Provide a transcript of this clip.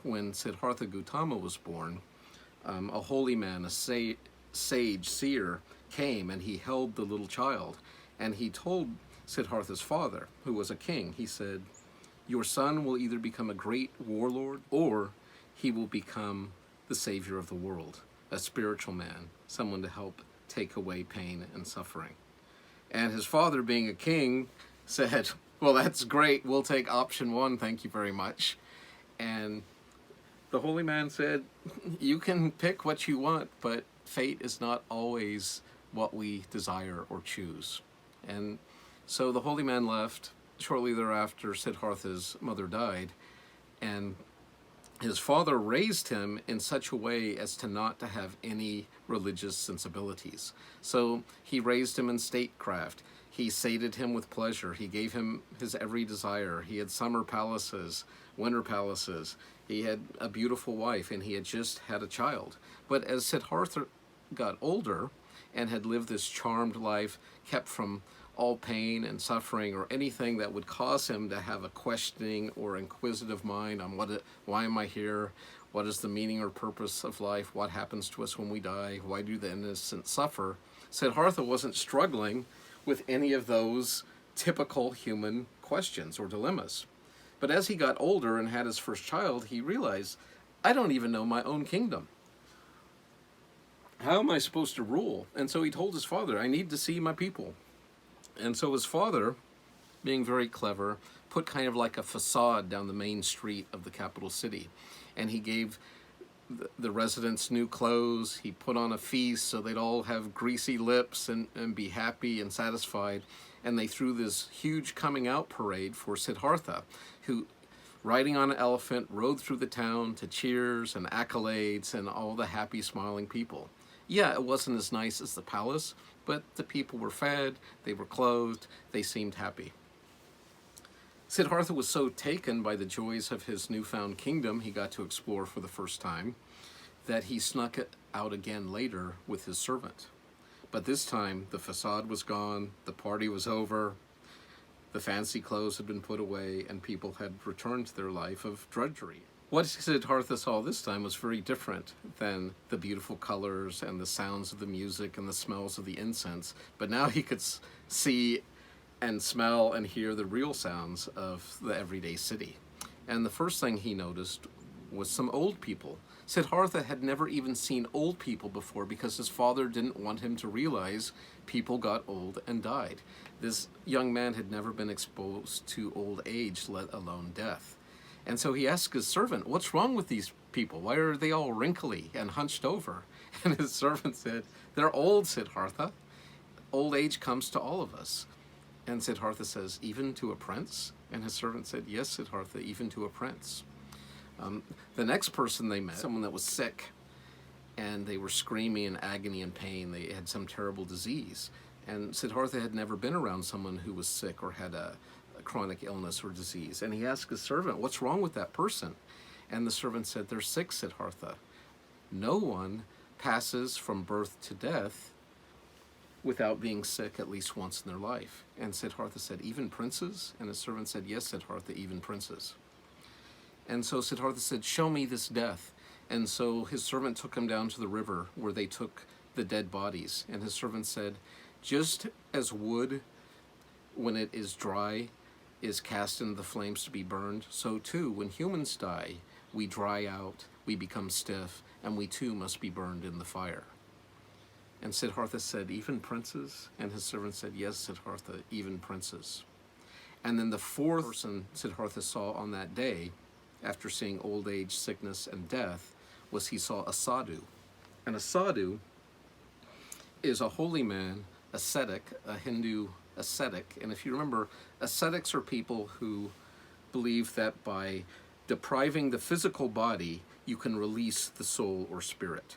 when Siddhartha Gautama was born, a holy man, a sage seer, came and he held the little child, and he told Siddhartha's father, who was a king, he said, "Your son will either become a great warlord or he will become the savior of the world, a spiritual man, someone to help take away pain and suffering." And his father, being a king, said, "Well, that's great. We'll take option one. Thank you very much." And the holy man said, "You can pick what you want, but fate is not always what we desire or choose." And so the holy man left. Shortly thereafter, Siddhartha's mother died, and his father raised him in such a way as to not to have any religious sensibilities. So he raised him in statecraft. He sated him with pleasure. He gave him his every desire. He had summer palaces, winter palaces. He had a beautiful wife, and he had just had a child. But as Siddhartha got older and had lived this charmed life, kept from all pain and suffering or anything that would cause him to have a questioning or inquisitive mind on why am I here? What is the meaning or purpose of life? What happens to us when we die? Why do the innocent suffer? Siddhartha wasn't struggling with any of those typical human questions or dilemmas. But as he got older and had his first child, he realized, I don't even know my own kingdom. How am I supposed to rule? And so he told his father, I need to see my people. And so his father, being very clever, put kind of like a facade down the main street of the capital city. And he gave the residents new clothes. He put on a feast so they'd all have greasy lips and be happy and satisfied. And they threw this huge coming out parade for Siddhartha, who, riding on an elephant, rode through the town to cheers and accolades and all the happy, smiling people. Yeah, it wasn't as nice as the palace, but the people were fed, they were clothed, they seemed happy. Siddhartha was so taken by the joys of his newfound kingdom he got to explore for the first time that he snuck it out again later with his servant. But this time the facade was gone, the party was over, the fancy clothes had been put away, and people had returned to their life of drudgery. What Siddhartha saw this time was very different than the beautiful colors and the sounds of the music and the smells of the incense, but now he could see and smell and hear the real sounds of the everyday city. And the first thing he noticed was some old people. Siddhartha had never even seen old people before because his father didn't want him to realize people got old and died. This young man had never been exposed to old age, let alone death. And so he asked his servant, what's wrong with these people? Why are they all wrinkly and hunched over? And his servant said, they're old, Siddhartha. Old age comes to all of us. And Siddhartha says, even to a prince? And his servant said, yes, Siddhartha, even to a prince. The next person they met, someone that was sick, and they were screaming in agony and pain. They had some terrible disease. And Siddhartha had never been around someone who was sick or had a chronic illness or disease. And he asked his servant, what's wrong with that person? And the servant said, they're sick, Siddhartha. No one passes from birth to death without being sick at least once in their life. And Siddhartha said, even princes? And his servant said, yes, Siddhartha, even princes. And so Siddhartha said, show me this death. And so his servant took him down to the river where they took the dead bodies. And his servant said, just as wood, when it is dry, is cast into the flames to be burned, so too, when humans die, we dry out, we become stiff, and we too must be burned in the fire. And Siddhartha said, even princes? And his servant said, yes, Siddhartha, even princes. And then the fourth person Siddhartha saw on that day, after seeing old age, sickness, and death, was he saw a sadhu. And a sadhu is a holy man, ascetic, a Hindu ascetic. And if you remember, ascetics are people who believe that by depriving the physical body, you can release the soul or spirit.